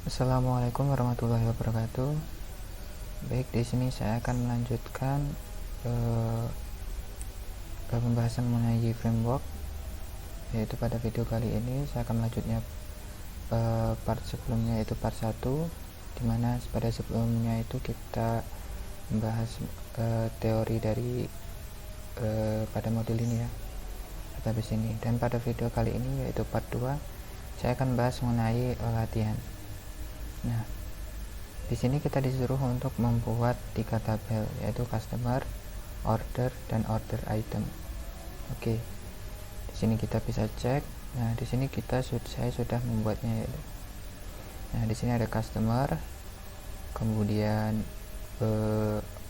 Assalamualaikum warahmatullahi wabarakatuh. Baik, di sini saya akan melanjutkan pembahasan mengenai framework, yaitu pada video kali ini saya akan melanjutnya part sebelumnya, yaitu part 1, dimana pada sebelumnya itu kita membahas teori dari pada modul ini ya, database ini. Dan pada video kali ini, yaitu part 2, saya akan bahas mengenai latihan. Nah, di sini kita disuruh untuk membuat 3 tabel, yaitu customer, order, dan order item. Oke. Di sini kita bisa cek. Nah, di sini saya sudah membuatnya. Nah, di sini ada customer, kemudian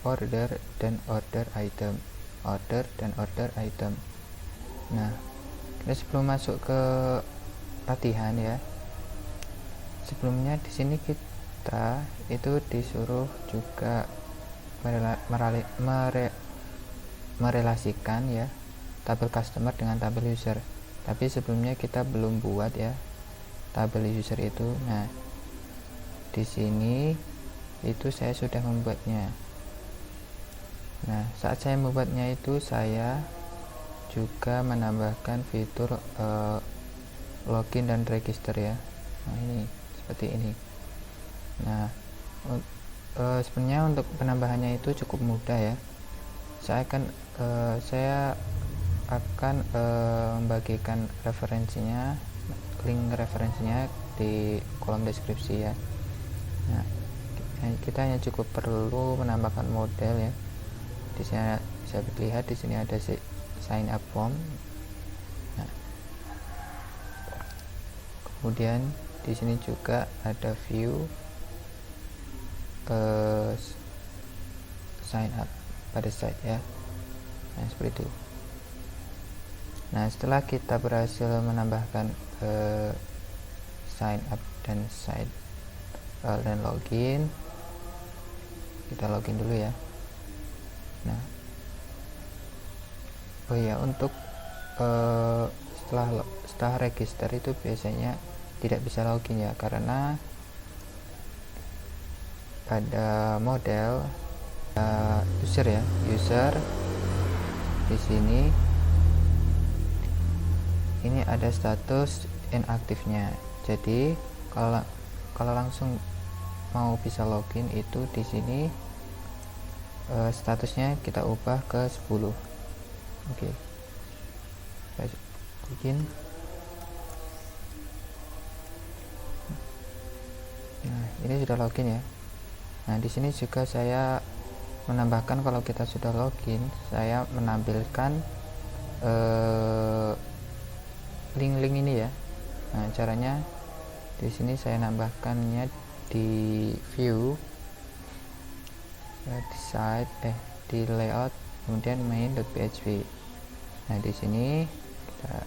order dan order item. Order dan order item. Nah, kita sebelum masuk ke latihan ya. Sebelumnya di sini kita itu disuruh juga merelasikan ya tabel customer dengan tabel user. Tapi sebelumnya kita belum buat ya tabel user itu. Nah, di sini itu saya sudah membuatnya. Nah, saat saya membuatnya itu saya juga menambahkan fitur login dan register ya. Nah, ini seperti ini. Nah, sebenarnya untuk penambahannya itu cukup mudah ya. Saya akan membagikan referensinya, link referensinya di kolom deskripsi ya. Nah, kita hanya cukup perlu menambahkan model ya. Di sini bisa dilihat, di sini ada sign up form. Nah, kemudian di sini juga ada view sign up pada site ya. Nah, seperti itu. Nah, setelah kita berhasil menambahkan sign up dan site dan login, kita login dulu ya. Nah, oh ya, untuk setelah register itu biasanya tidak bisa login ya, karena pada model user ya, user di sini ini ada status inaktifnya. Jadi kalau langsung mau bisa login itu di sini statusnya kita ubah ke 10. Oke. Saya bikin. Nah, ini sudah login ya. Nah, di sini juga saya menambahkan, kalau kita sudah login, saya menampilkan link-link ini ya. Nah, caranya di sini saya nambahkannya di view ya, di site di layout, kemudian main.php. Nah, di sini kita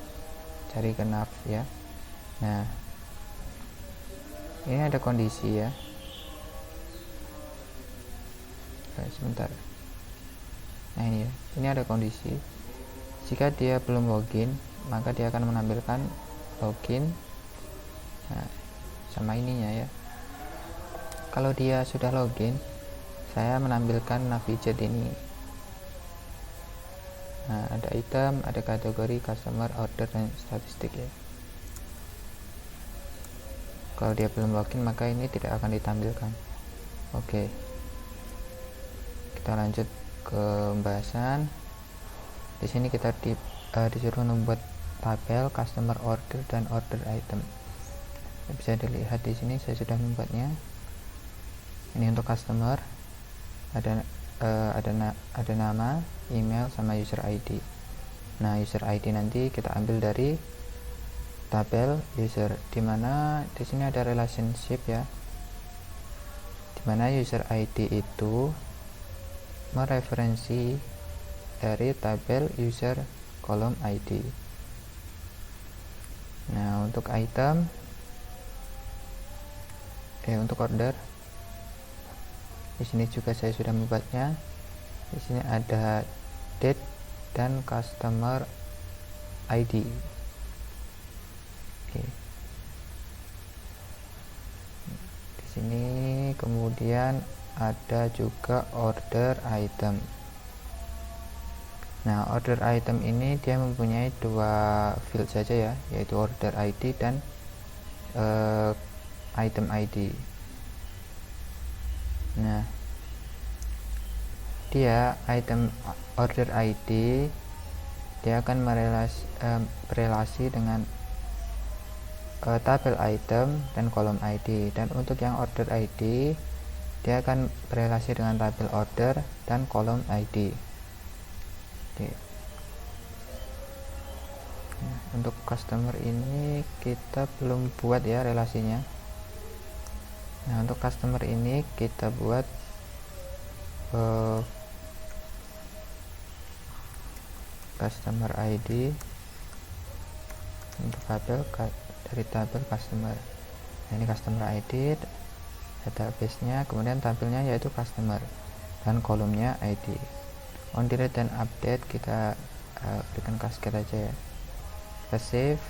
cari ke nav ya. Nah, ini ada kondisi ya. Sebentar. Nah, ini ya, ini ada kondisi. Jika dia belum login, maka dia akan menampilkan login. Nah, sama ininya ya. Kalau dia sudah login, saya menampilkan nav widget ini. Nah, ada item, ada kategori, customer, order, dan statistik ya. Kalau dia belum login, maka ini tidak akan ditampilkan. Oke. Kita lanjut ke pembahasan. Di sini kita disuruh membuat tabel customer, order, dan order item. Bisa dilihat di sini saya sudah membuatnya. Ini untuk customer, ada nama, email, sama user ID. Nah, user ID nanti kita ambil dari tabel user, dimana di sini ada relationship ya, dimana user ID itu mereferensi dari tabel user kolom ID. Nah, untuk item untuk order, di sini juga saya sudah membuatnya. Di sini ada date dan customer ID. Oke. ini, kemudian ada juga order item. Nah, order item ini dia mempunyai dua field saja ya, yaitu order ID dan item ID. Nah, dia item order ID dia akan berelasi dengan tabel item dan kolom ID, dan untuk yang order ID dia akan berelasi dengan tabel order dan kolom ID. Oke. Nah, untuk customer ini kita belum buat ya relasinya. Nah, untuk customer ini kita buat customer ID untuk tabel dari tabel customer. Nah, ini customer ID database nya, kemudian tabelnya yaitu customer dan kolomnya ID. On delete dan update kita berikan cascade aja ya. Kita save.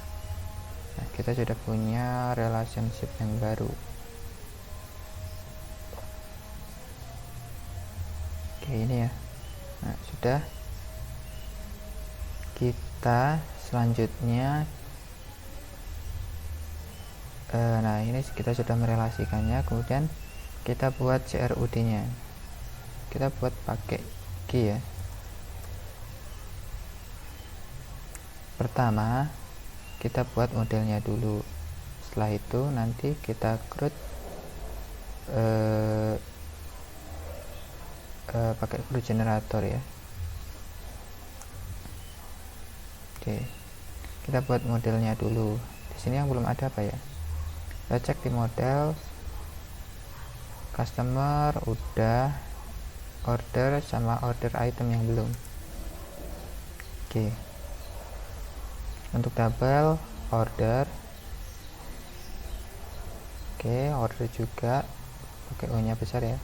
Nah, kita sudah punya relationship yang baru. Oke, ini ya. Nah, sudah. Kita selanjutnya nah, ini kita sudah merelasikannya, kemudian kita buat CRUD nya. Kita buat pakai key ya. Pertama kita buat modelnya dulu, setelah itu nanti kita create pakai CRUD generator ya. Oke, kita buat modelnya dulu. Di sini yang belum ada apa ya, kita cek di model, customer udah, order sama order item yang belum. Oke, untuk tabel order, oke, order juga pakai O nya besar ya.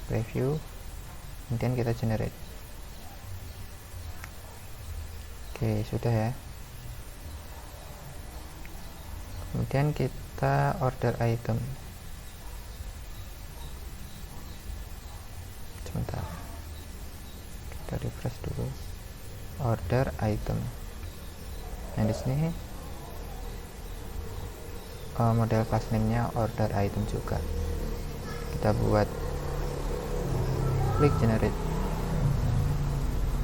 Preview, kemudian kita generate. Oke, sudah ya. Kemudian kita order item. Sebentar, kita refresh dulu. Order item. Nah, di sini model class name-nya order item juga. Kita buat klik generate.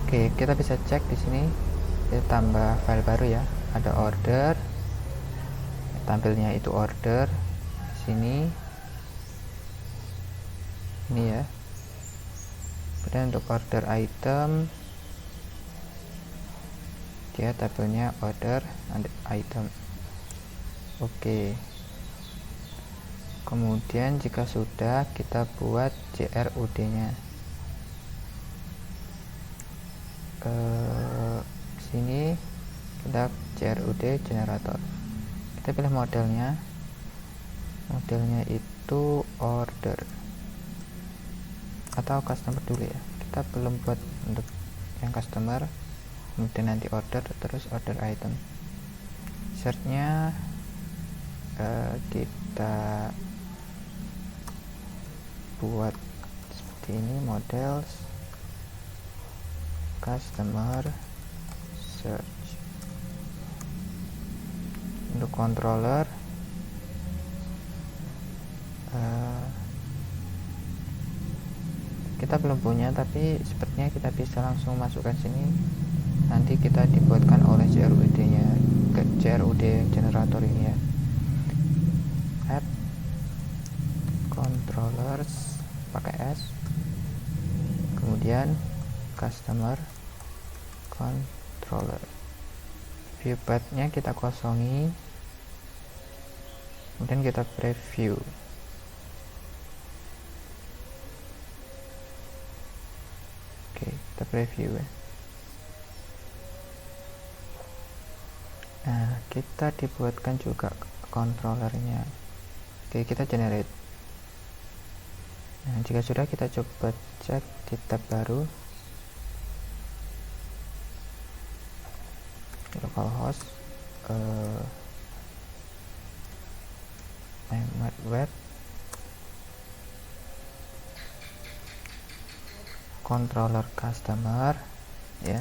Oke, kita bisa cek di sini. Kita tambah file baru ya. Ada order. Tampilnya itu order. Di sini. Ini ya. Kemudian untuk order item, dia tabelnya order and item. Oke. Kemudian jika sudah, kita buat CRUD nya. Sini kita CRUD generator. Kita pilih modelnya itu order atau customer dulu ya. Kita belum buat untuk yang customer, kemudian nanti order, terus order item. Search-nya kita buat seperti ini, models customer search. Untuk controller kita belum punya, tapi sepertinya kita bisa langsung masukkan sini. Nanti kita dibuatkan oleh CRUD nya, ke CRUD generator ini ya. Add controllers pakai S, kemudian customer controller. Viewpad nya kita kosongi, kemudian kita preview. Oke, kita preview ya. Nah, kita dibuatkan juga controllernya. Oke, kita generate. Nah, jika sudah, kita coba cek di tab baru, localhost web controller customer ya.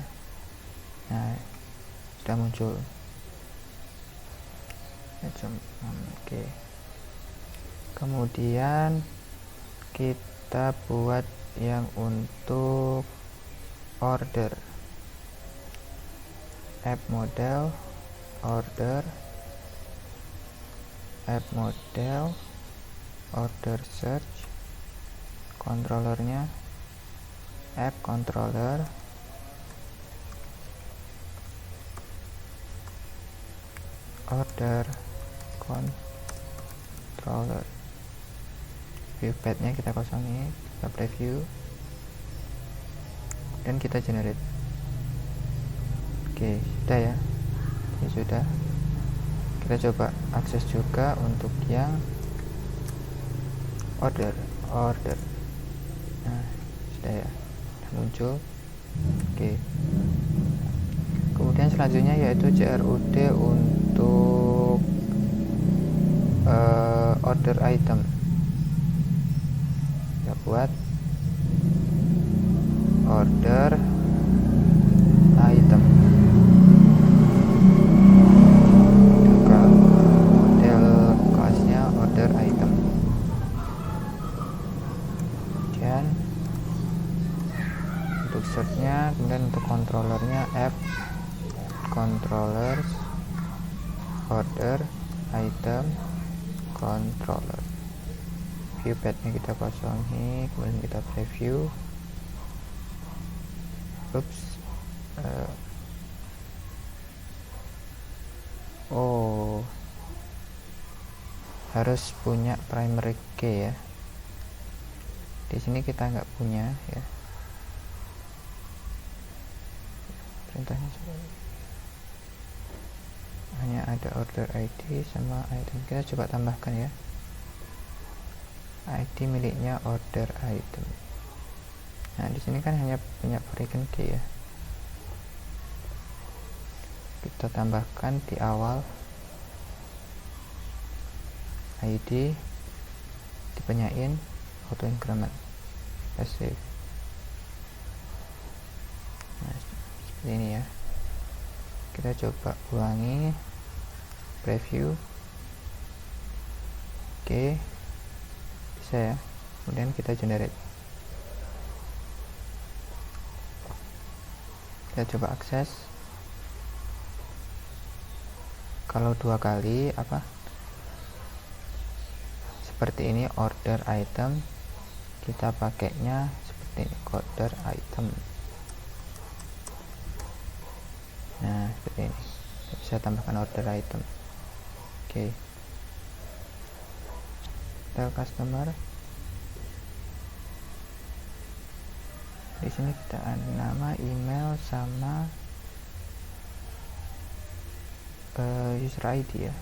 Nah, sudah muncul. Oke. Kemudian kita buat yang untuk order, app model, order, app model, order search, controllernya app controller, order controller, viewpad-nya kita kosongin, kita preview dan kita generate. Oke, sudah ya. Ini sudah. Kita coba akses juga untuk yang order. Nah, sudah ya, sudah muncul. Oke. Kemudian selanjutnya yaitu CRUD untuk order item. Kita buat order item. Juga model kelasnya order item. Kemudian untuk searchnya, kemudian untuk controllernya app controllers, order item controller. Viewpad-nya kita kosongi, kemudian kita preview. Harus punya primary key ya. Di sini kita nggak punya ya. Perintahnya hanya ada order ID sama item. Kita coba tambahkan ya. ID miliknya order item. Nah, di sini kan hanya punya foreign key ya. Kita tambahkan di awal ID, dipenyain auto increment save. Nah, seperti ini ya. Kita coba ulangi, preview. Oke, bisa ya. Kemudian kita generate. Kita coba akses. Kalau 2 kali seperti ini order item, kita pakainya seperti ini, order item. Nah, seperti ini. Kita bisa tambahkan order item. Oke. Kita customer. Di sini kita ada nama, email sama user ID ya.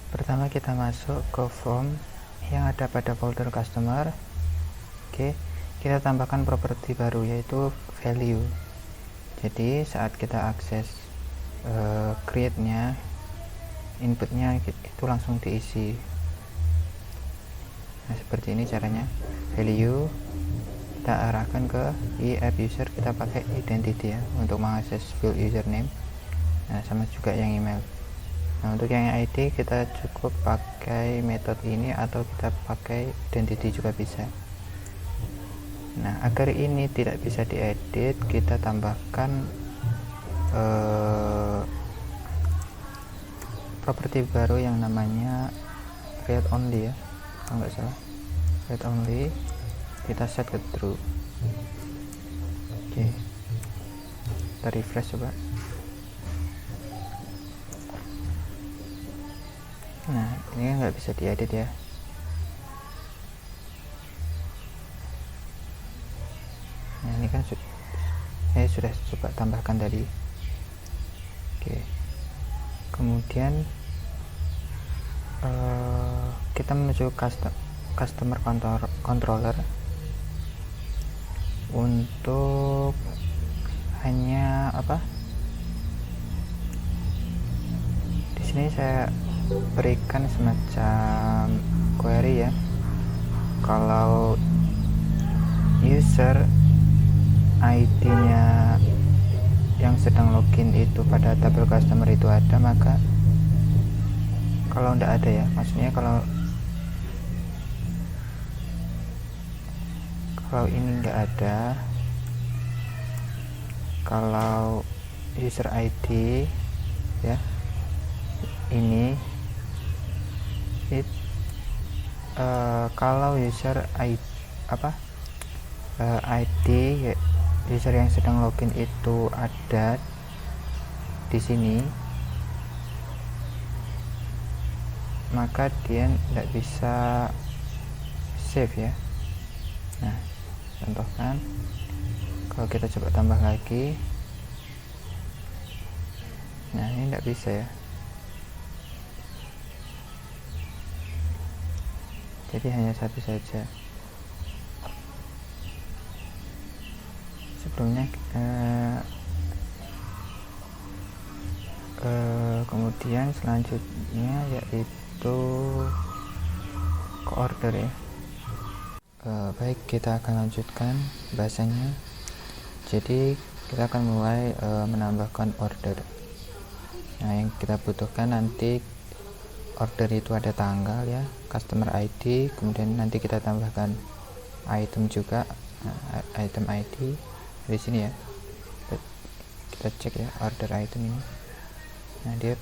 Pertama kita masuk ke form yang ada pada folder customer. Oke, kita tambahkan properti baru yaitu value. Jadi saat kita akses create nya, inputnya itu langsung diisi. Nah, seperti ini caranya. Value kita arahkan ke app user, kita pakai identity ya untuk mengakses full username. Nah, sama juga yang email. Nah, untuk yang ID kita cukup pakai metode ini atau kita pakai identity juga bisa. Nah, agar ini tidak bisa diedit, kita tambahkan properti baru yang namanya read only ya, kalau nggak salah. Read only kita set ke true. Oke, kita refresh coba. Nah, ini kan nggak bisa diedit ya. Nah, ini kan saya sudah coba tambahkan tadi. Oke, kemudian kita menuju customer controller untuk hanya di sini saya berikan semacam query ya. Kalau user ID-nya yang sedang login itu pada tabel customer itu ada, maka kalau tidak ada ya, maksudnya kalau ini nggak ada, kalau user ID ya ini kalau user ID ID user yang sedang login itu ada di sini, maka dia tidak bisa save ya. Nah, contohkan kalau kita coba tambah lagi, nah ini tidak bisa ya. Jadi hanya satu saja. Sebelumnya kemudian selanjutnya yaitu ke order ya. Baik, kita akan lanjutkan bahasanya. Jadi kita akan mulai menambahkan order. Nah, yang kita butuhkan nanti order itu ada tanggal ya, customer ID, kemudian nanti kita tambahkan item juga. Nah, item ID di sini ya, kita cek ya order item ini. Nah, dia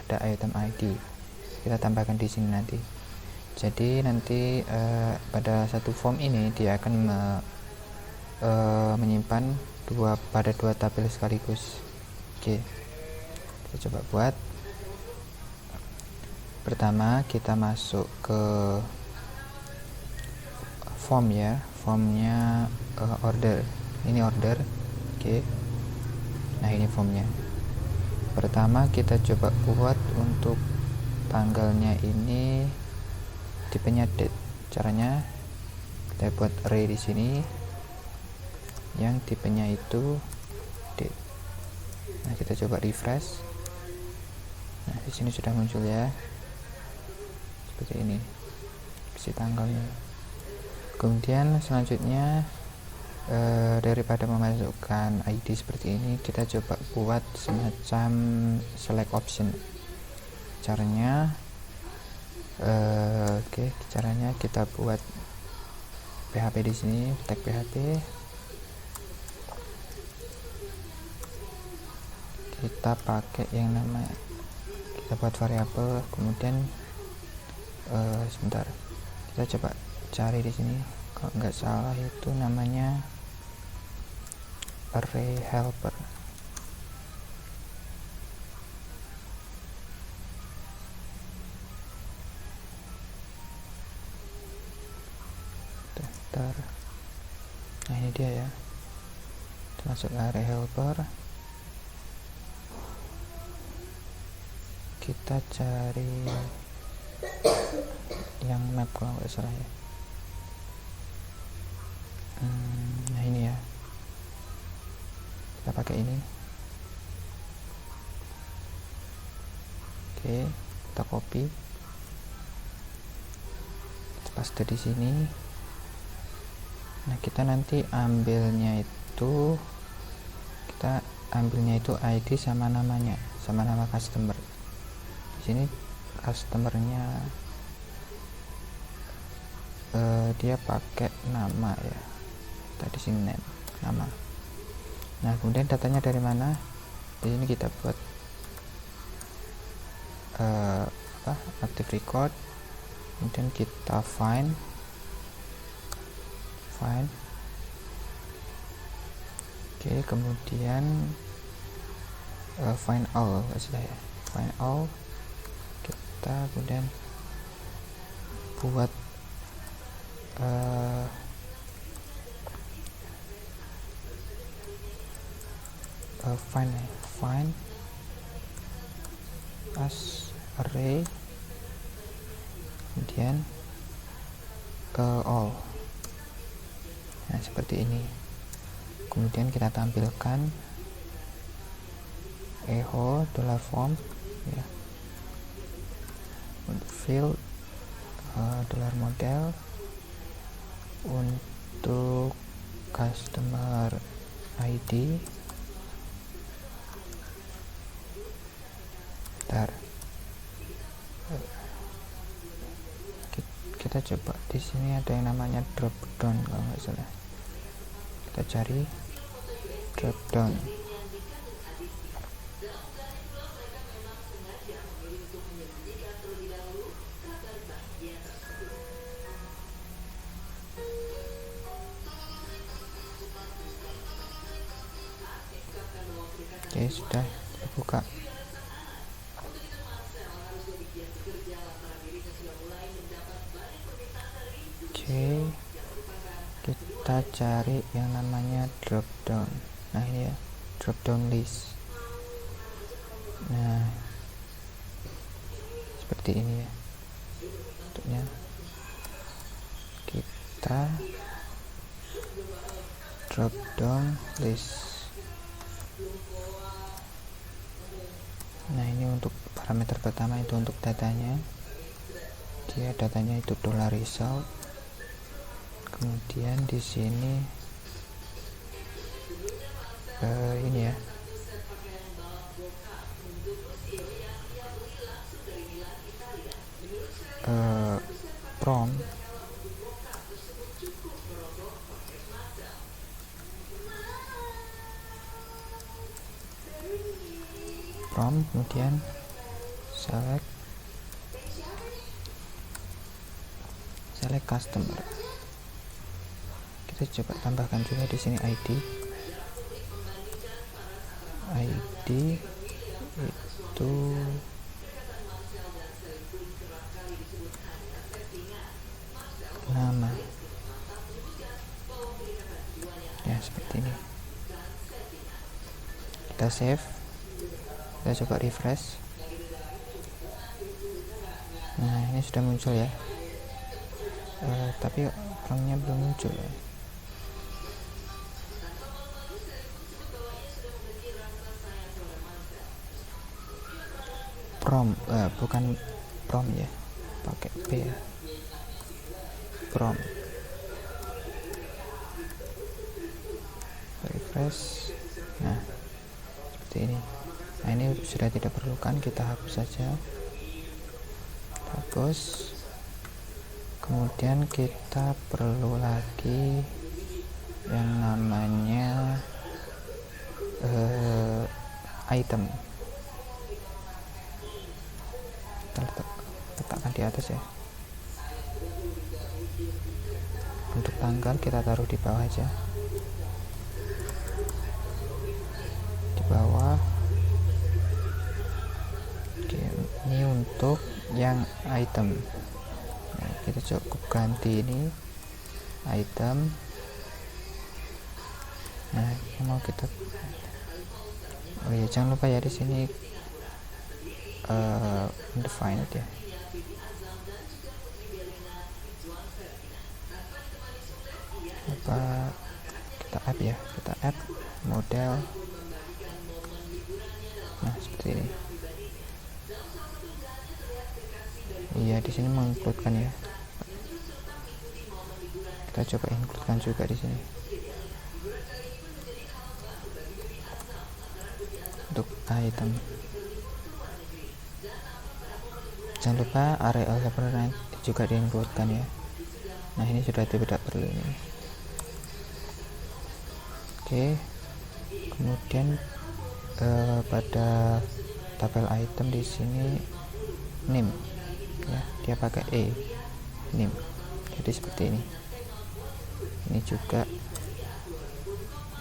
ada item ID, kita tambahkan di sini nanti. Jadi nanti pada satu form ini dia akan menyimpan pada dua tabel sekaligus. Oke, kita coba buat. Pertama kita masuk ke form ya, formnya order, ini order. Oke, nah ini formnya. Pertama kita coba buat untuk tanggalnya ini tipenya date. Caranya kita buat array di sini yang tipenya itu date. Nah, kita coba refresh. Nah, di sini sudah muncul ya, seperti ini isi tanggalnya. Kemudian selanjutnya daripada memasukkan ID seperti ini, kita coba buat semacam select option. Caranya caranya kita buat PHP di sini, tag PHP. Kita pakai yang namanya, kita buat variabel, kemudian sebentar, kita coba cari di sini, kalau nggak salah itu namanya array helper. Bentar. Nah, ini dia ya, masuk array helper. Kita cari yang map kalau nggak salah ya. Nah, ini ya, kita pakai ini. Oke, kita copy, kita paste di sini. Nah, kita nanti ambilnya itu ID sama namanya, sama nama customer. Di sini customernya dia pakai nama ya, tadi sini name, nama. Nah, kemudian datanya dari mana? Di sini kita buat active record, kemudian kita find. Oke, kemudian find all, ya, find all. Kita kemudian buat find as array, kemudian all. Nah, seperti ini. Kemudian kita tampilkan echo form ya. field dolar model. Untuk customer ID, bentar, kita coba di sini ada yang namanya drop down kalau nggak salah. Kita cari drop down. Oke, sudah dibuka. Oke, kita cari yang namanya drop down. Nah ini ya, drop down list. Nah seperti ini ya bentuknya. Kita drop down list. Nah ini untuk parameter pertama itu untuk datanya, dia datanya itu dollar result. Kemudian di sini ini ya, prompt kemudian select customer. Kita coba tambahkan juga di sini ID itu nama ya, seperti ini. Kita save, kita coba refresh. Nah ini sudah muncul ya, tapi orangnya belum muncul ya. Bukan prompt ya, pakai P ya, prompt. Refresh. Nah seperti ini. Nah ini sudah tidak perlukan, kita hapus saja, hapus. Kemudian kita perlu lagi yang namanya item. Kita letakkan di atas ya. Untuk tanggal kita taruh di bawah aja, di bawah. Oke, ini untuk yang item. Nah, kita cukup ganti ini item. Nah yang mau kita, oh ya jangan lupa ya di sini undefined ya. Apa kita add ya, kita add model. Nah seperti ini. Iya di sini mengincludekan ya. Kita coba includekan juga di sini. Untuk item, jangan lupa array algebra juga diincludekan ya. Nah ini sudah tidak perlu ini. Oke, kemudian pada tabel item di sini name ya, dia pakai name, jadi seperti ini. Ini juga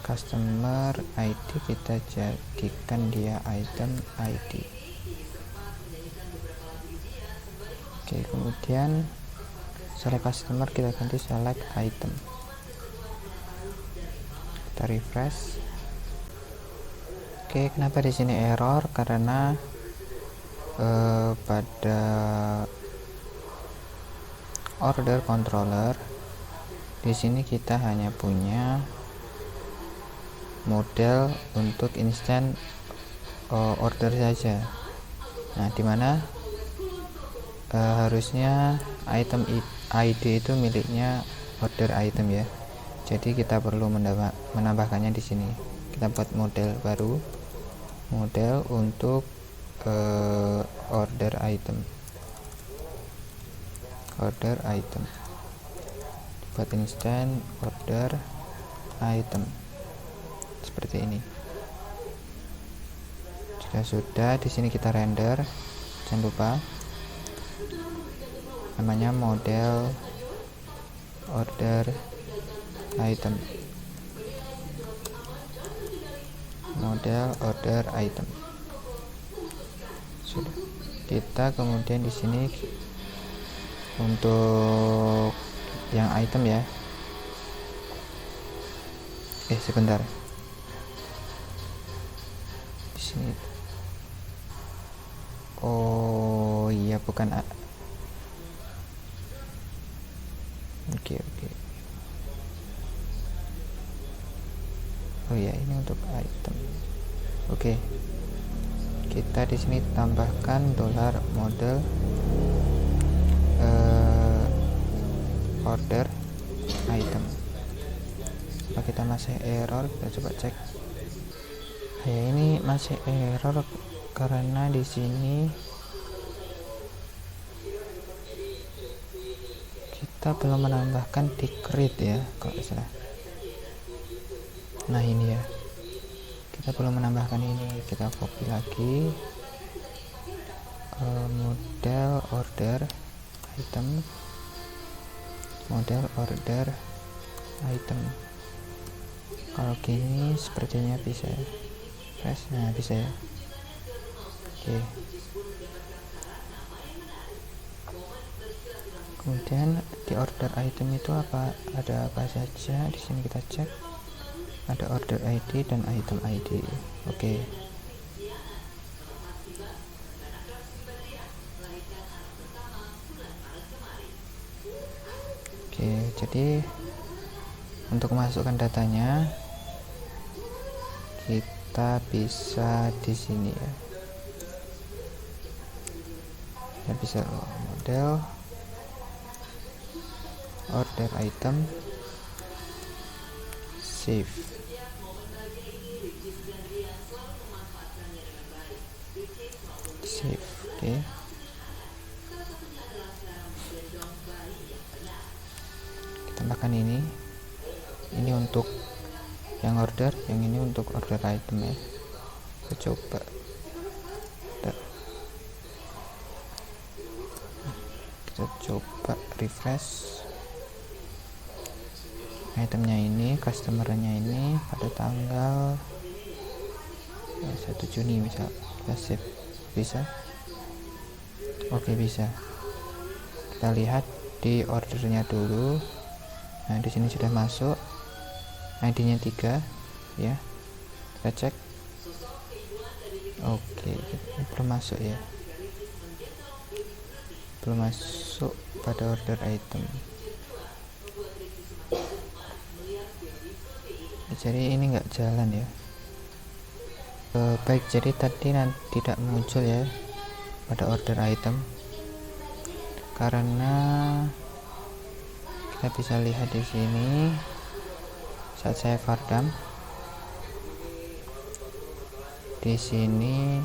customer ID, kita jadikan dia item ID. Oke, kemudian select customer kita ganti select item. Kita refresh. Oke, kenapa di sini error? Karena pada order controller di sini kita hanya punya model untuk instant order saja. Nah dimana harusnya item ID itu miliknya order item ya. Jadi kita perlu menambahkannya di sini. Kita buat model baru, model untuk order item, buat instant order item seperti ini. Jika sudah, di sini kita render, jangan lupa namanya model order item, sudah. Kita kemudian di sini untuk yang item ya, sebentar, di sini oh iya bukan oke. Oh ya, ini untuk item. Oke. Kita di sini tambahkan $model order item. Apa kita masih error? Kita coba cek. Ya, ini masih error karena di sini kita belum menambahkan decrease ya, kalau salah. Nah ini ya, kita belum menambahkan ini. Kita copy lagi, model order item, kalau gini sepertinya bisa ya, fresh. Nah bisa ya. Oke. Kemudian di order item itu ada apa saja? Di sini kita cek. Ada order ID dan item ID. Oke. Jadi untuk masukkan datanya kita bisa di sini ya. Kita bisa model order item, save. Oke. Kita tambahkan ini untuk yang order, yang ini untuk order item ya. Kita coba. Kita coba refresh. Itemnya ini, customernya ini pada tanggal 1 Juni misal. Kita save. Bisa? Oke, bisa. Kita lihat di ordernya dulu. Nah, di sini sudah masuk. ID-nya 3 ya. Kita cek. Oke, ini belum masuk ya. Belum masuk pada order item. Jadi ini enggak jalan ya. Baik, jadi tadi tidak muncul ya pada order item karena kita bisa lihat di sini saat saya fardam di sini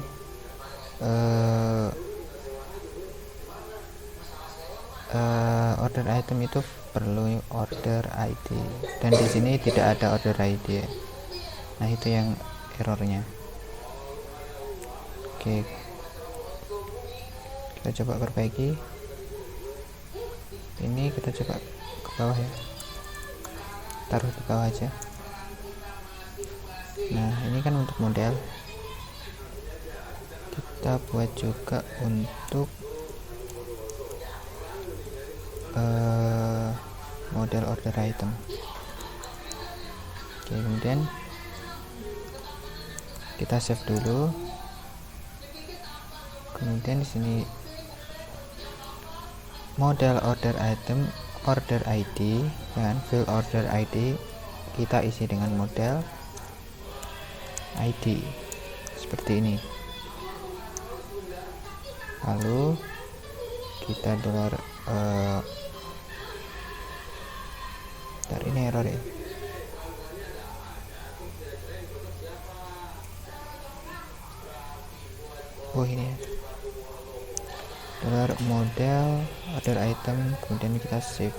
order item itu perlu order ID dan di sini tidak ada order ID ya. Nah itu yang errornya. Oke, kita coba perbaiki. Ini kita coba ke bawah ya, taruh di bawah aja. Nah ini kan untuk model, kita buat juga untuk model order item. Oke, kemudian kita save dulu. Kemudian di sini model order item, order ID dan fill order ID kita isi dengan model ID seperti ini. Lalu kita dollar ini error ya. Oh ini ya, dollar model order item, kemudian kita save.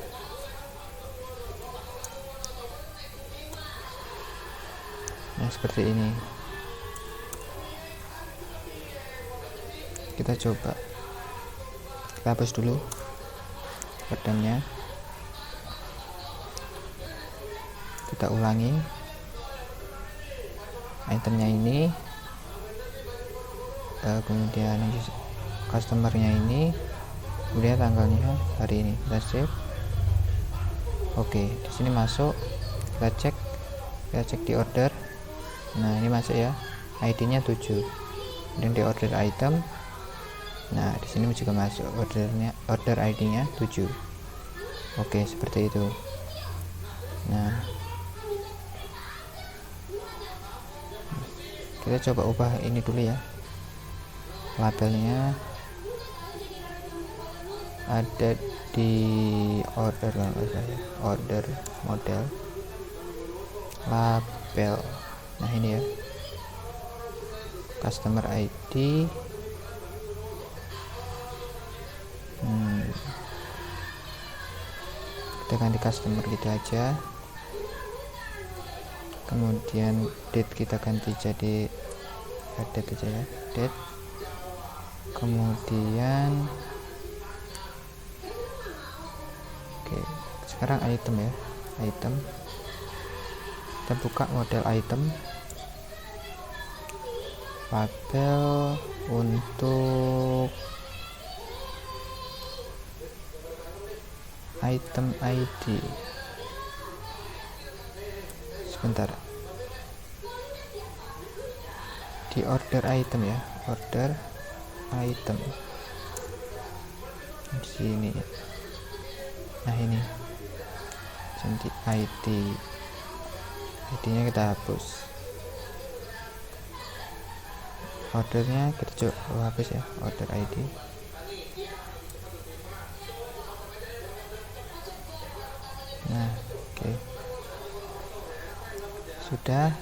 Nah seperti ini. Kita coba, kita hapus dulu redamnya, kita ulangi itemnya ini, kemudian customernya ini, kemudian tanggalnya hari ini. Kita save. Oke, di sini masuk, kita cek di order. Nah ini masuk ya, ID-nya 7, dan di order item, nah di sini juga masuk order ID-nya 7. Oke, seperti itu. Nah kita coba ubah ini dulu ya, labelnya ada di order, order model label. Nah ini ya, customer ID, kita ganti customer gitu aja, kemudian date kita ganti jadi date aja ya, date, kemudian oke, sekarang item ya, item, kita buka model item, label untuk item ID. Sebentar, di order item ya, order item di sini. Nah ini ganti ID-nya kita hapus, ordernya kita coba hapus ya, order ID. Nah oke, sudah.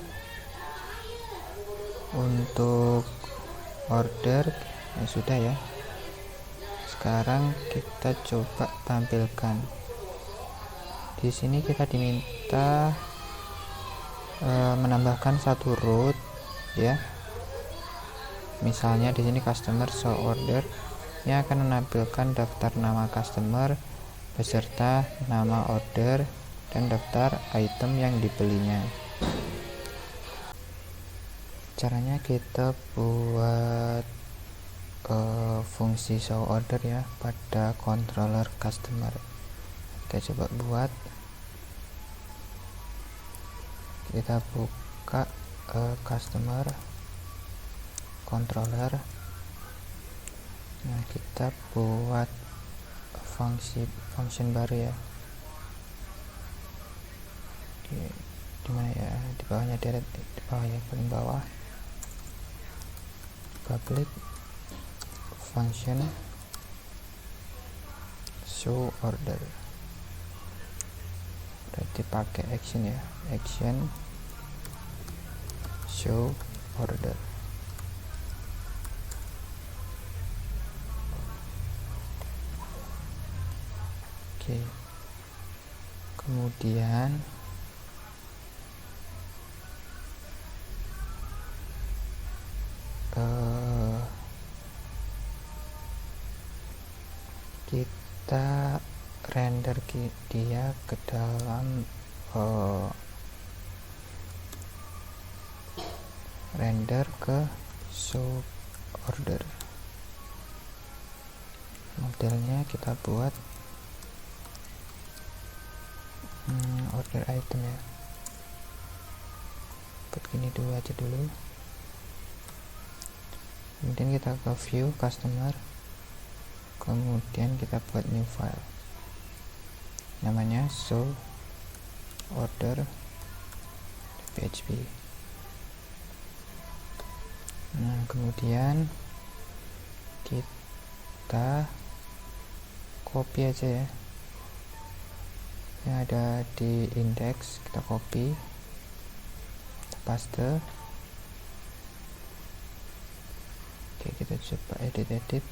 Untuk order ya sudah ya. Sekarang kita coba tampilkan. Di sini kita diminta menambahkan satu root ya. Misalnya di sini customer show order yang akan menampilkan daftar nama customer beserta nama order dan daftar item yang dibelinya. Caranya kita buat fungsi show order ya pada controller customer. Kita coba buat, kita buka customer controller. Nah kita buat function baru ya, di mana ya, di bawahnya, di bawah ya, paling bawah, public function show order, berarti pakai action ya, action show order. Oke, kemudian kita render dia ke dalam render ke show order. Modelnya kita buat order item ya, begini dulu aja dulu. Kemudian kita ke view customer, kemudian kita buat new file namanya show order php. Nah kemudian kita copy aja ya, yang ada di index kita copy, kita paste. Oke, kita coba edit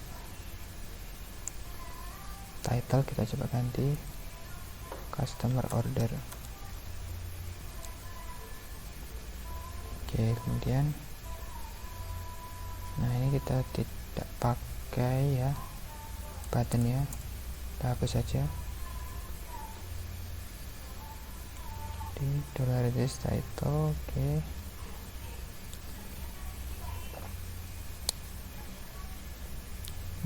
title, kita coba ganti customer order. Oke, kemudian nah ini kita tidak pakai ya buttonnya, kita hapus saja di $this title. Oke,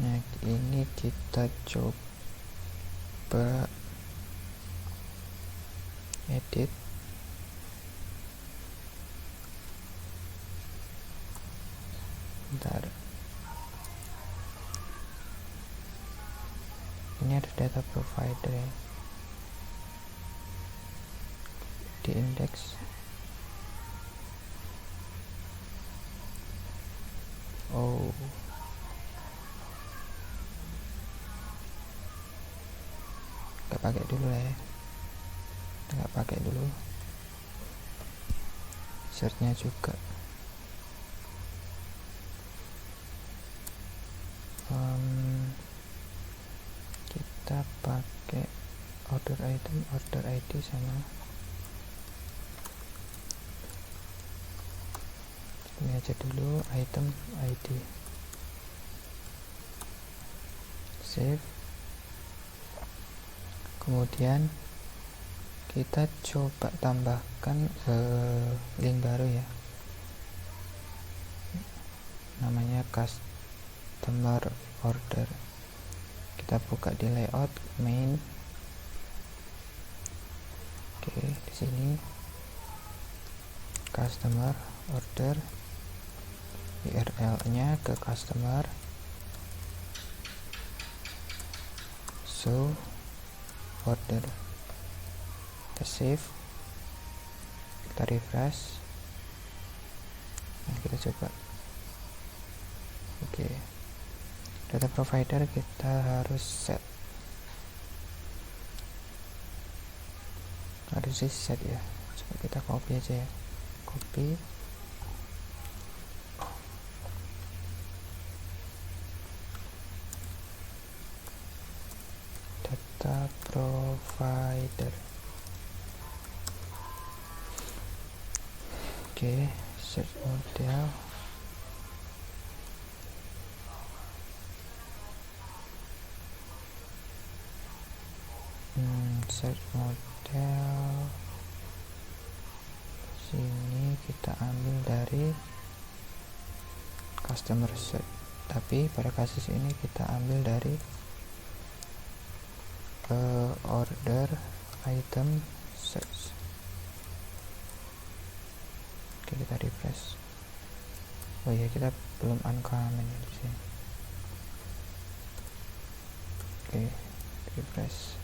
nah ini kita coba edit. Bentar, ini ada data provider ya, di index. Oh, nggak pakai dulu lah ya, nggak pakai dulu searchnya juga. Kita pakai order item, order ID sama ini aja dulu, item ID. Save. Kemudian kita coba tambahkan link baru ya, namanya customer order. Kita buka di layout main. Oke, di sini customer order, URL-nya ke customer, so order. Kita save, kita refresh. Nah, kita coba. Oke, data provider kita harus set, ya. Coba kita copy aja ya, copy. Data provider. Oke, search model. Search model sini kita ambil dari customer search, tapi pada kasus ini kita ambil dari order item search. Oke, kita refresh. Oh ya, kita belum uncommon di sini. Oke, refresh.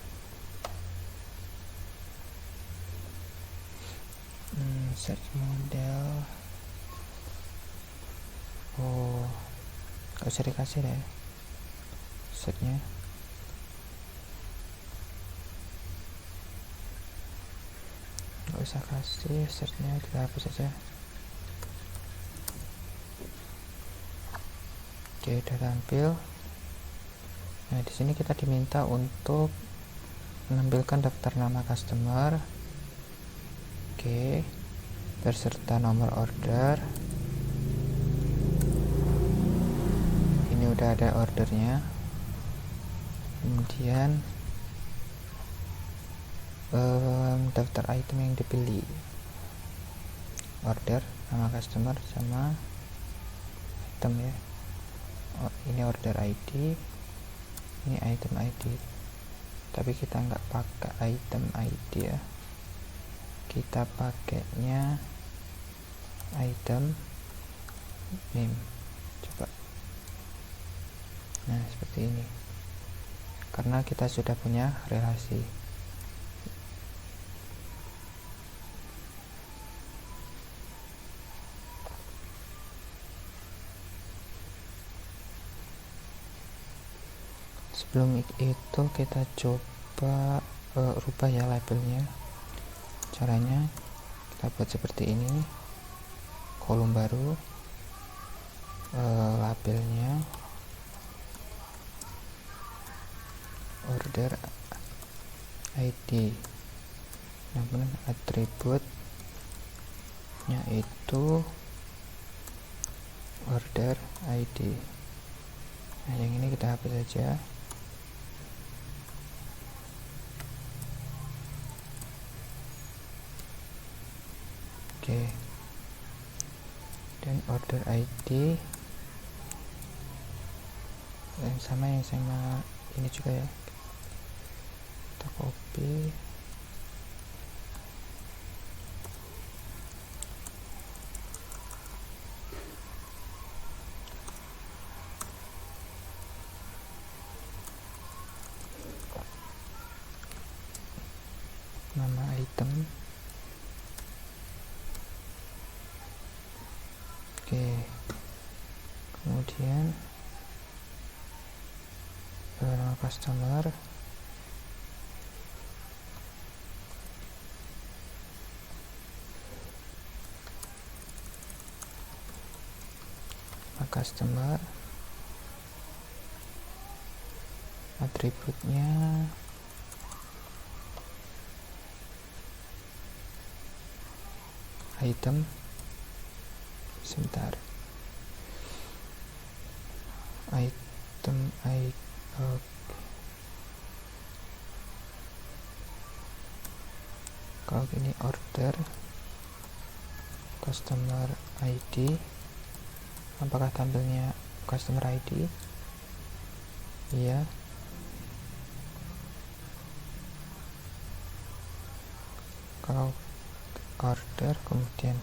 Search model. Oh, gak usah dikasih deh searchnya. Gak usah kasih searchnya, kita hapus saja. Oke, udah tampil. Nah, di sini kita diminta untuk menampilkan daftar nama customer. Oke, beserta nomor order. Ini udah ada ordernya. Kemudian daftar item yang dibeli, order, nama customer, sama item ya. Oh, ini order ID, ini item ID, tapi kita nggak pakai item ID ya, kita pakainya item name. Coba, nah seperti ini, karena kita sudah punya relasi. sebelum itu kita coba rubah ya labelnya. Caranya kita buat seperti ini, kolom baru, labelnya order ID, namun atributnya itu order ID. Nah, yang ini kita hapus saja. Oke, dan order ID yang sama ini juga ya, kita copy, nama item. Oke, kemudian nama customer, atributnya item, sebentar, item kalau ini order customer ID, apakah tampilnya customer ID? Iya. Kalau order kemudian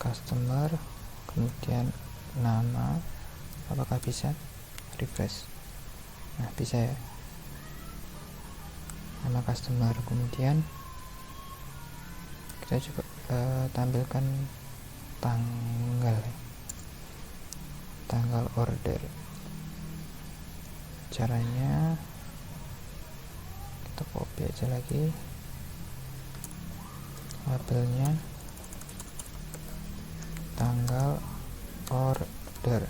customer kemudian nama, apakah bisa? Refresh. Nah, bisa ya, nama customer, kemudian kita coba tampilkan tanggal order. Caranya kita copy aja lagi labelnya, tanggal order,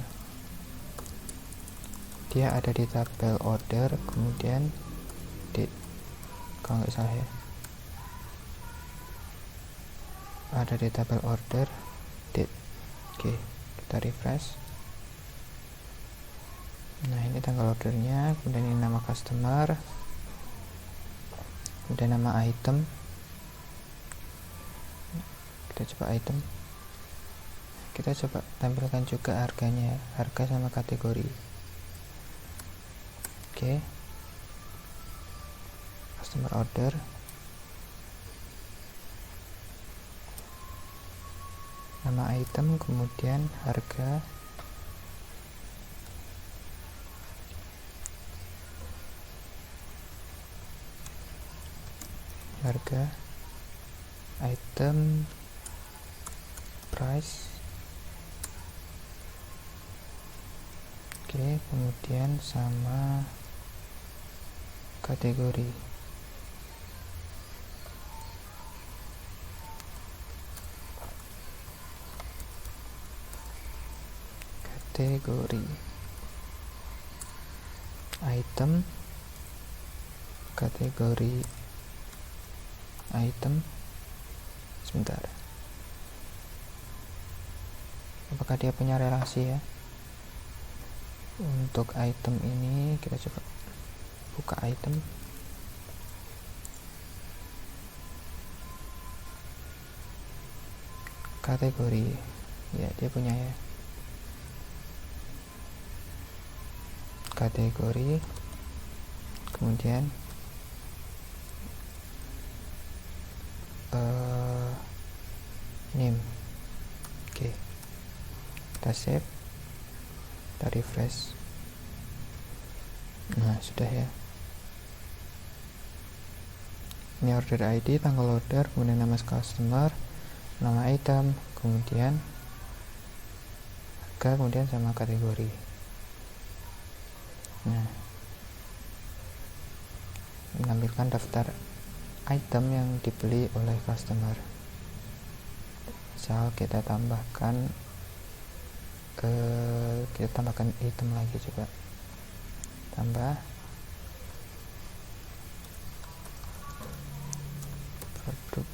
dia ada di tabel order, kemudian date, kalau nggak salah ya, ada di tabel order, date. Oke, kita refresh. Nah, ini tanggal ordernya, kemudian ini nama customer, kemudian nama item. Kita coba item, kita coba tampilkan juga harganya, harga sama kategori. Oke, customer order, nama item, kemudian harga, item, price. Oke, kemudian sama kategori. Item, kategori item. Sebentar, apakah dia punya relasi ya? Untuk item ini kita coba buka item, kategori ya, dia punya ya, kategori, kemudian name. Oke, kita save, kita refresh. Nah, sudah ya, ini order ID, tanggal order, kemudian nama customer, nama item, kemudian harga, kemudian sama kategori. Nah, menampilkan daftar item yang dibeli oleh customer. Misal kita tambahkan item lagi, coba tambah produk.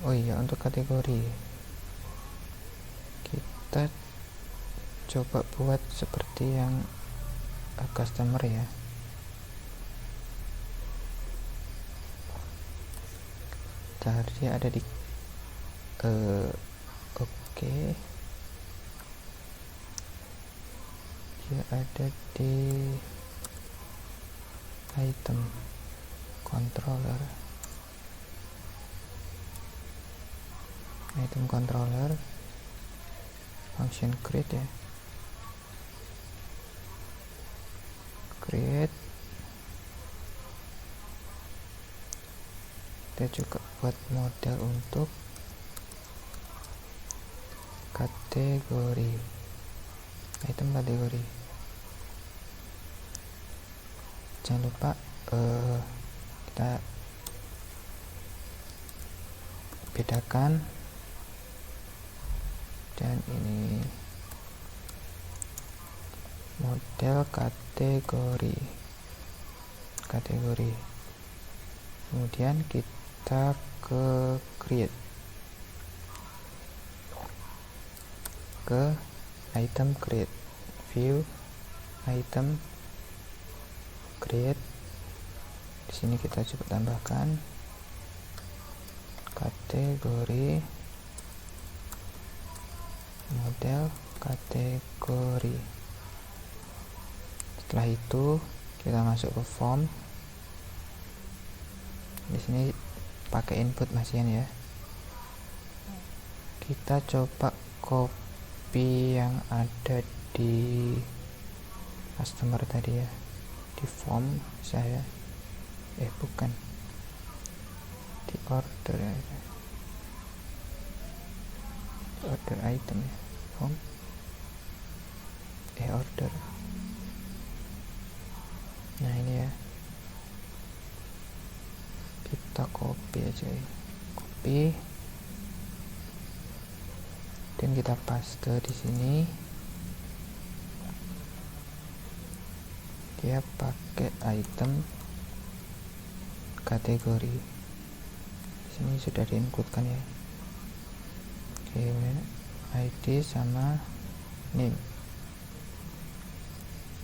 Oh iya, untuk kategori kita coba buat seperti yang customer ya. Tadi ada di oke, dia ada di item controller, function create ya, create. Kita juga buat model untuk kategori, item kategori. Jangan lupa kita bedakan, dan ini model kategori. Kemudian kita ke create, ke item create, view item create. Di sini kita coba tambahkan kategori, model kategori. Setelah itu kita masuk ke form. Di sini pakai input masian ya. Kita coba copy yang ada di customer tadi ya, di form saya, bukan di order ya, order item ya, form order. Nah ini ya, kita copy aja ya, copy, dan kita paste di sini. Dia pakai item kategori. Di sini sudah diinputkan ya. Oke, ID sama name.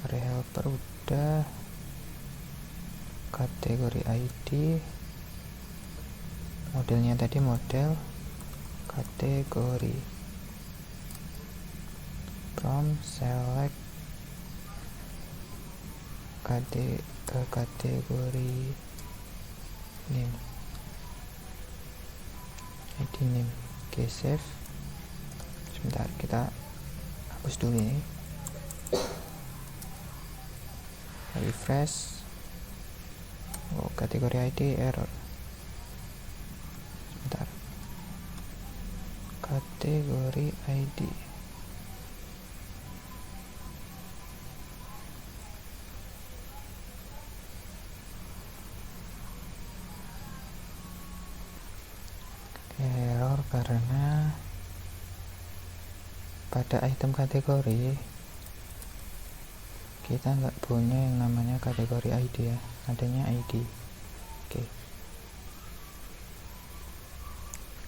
Array helper udah, kategori ID, modelnya tadi model kategori, from select kategori name, ID name. Oke, save. Sebentar, kita hapus dulu ini, refresh. Oh, kategori ID error. Sebentar, kategori ID. Error karena pada item kategori kita nggak punya yang namanya kategori ID ya, adanya ID. Oke,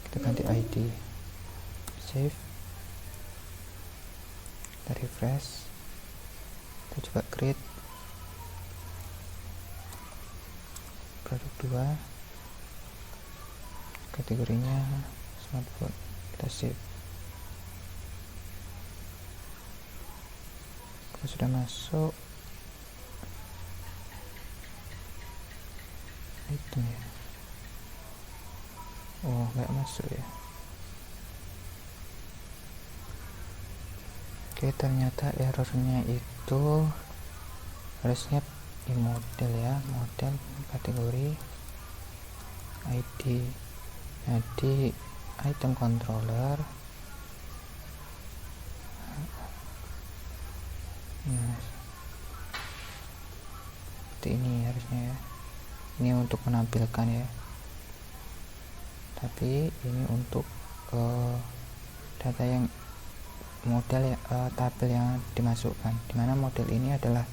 kita ganti ID, save, kita refresh, kita coba create produk 2, kategorinya smartphone, kita save. Kalau sudah masuk item ya, oh nggak masuk ya. Oke, ternyata errornya itu harusnya di model ya, model kategori ID. Jadi item controller, nah seperti ini harusnya ya. Ini untuk menampilkan ya, tapi ini untuk data yang model ya, tabel yang dimasukkan, dimana model ini adalah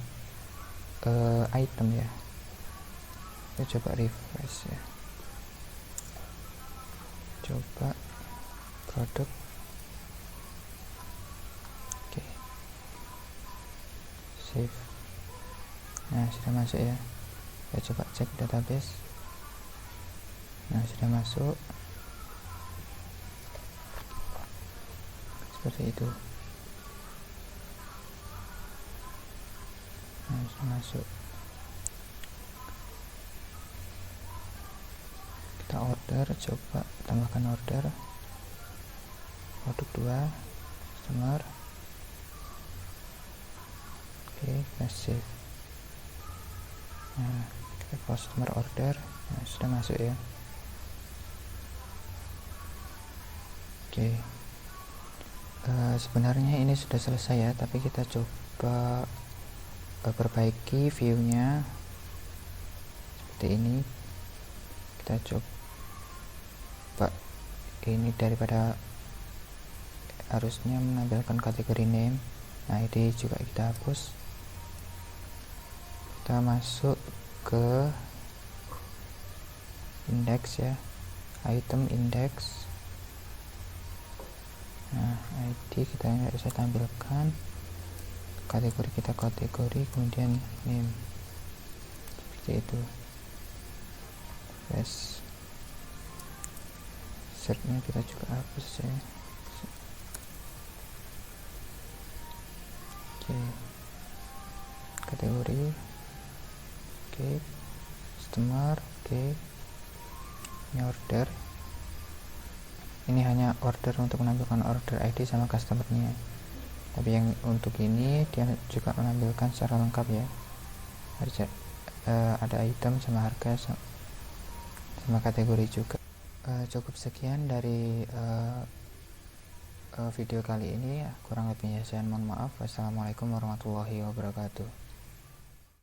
item ya. Kita coba refresh ya, coba produk. Oke, save. Nah, sudah masuk ya. Kita coba cek database. Nah, sudah masuk seperti itu. Nah, sudah masuk. Kita order, coba tambahkan order produk 2 customer. Oke, kita save. Nah, kita customer order. Nah, sudah masuk ya. Oke, sebenarnya ini sudah selesai ya, tapi kita coba perbaiki view-nya seperti ini. Kita coba ini, daripada harusnya menampilkan kategori name, nah ID juga kita hapus. Kita masuk ke index ya, item index. Nah, ID kita nggak bisa tampilkan, kategori kita kategori, kemudian name, seperti itu. Yes, setnya kita juga hapus ya. Oke, kategori, oke, customer, oke, ini order. Ini hanya order untuk menampilkan order ID sama customernya, tapi yang untuk ini dia juga menampilkan secara lengkap ya, harga, ada item sama harga sama kategori juga. Cukup sekian dari video kali ini, kurang lebihnya saya mohon maaf. Wassalamualaikum warahmatullahi wabarakatuh.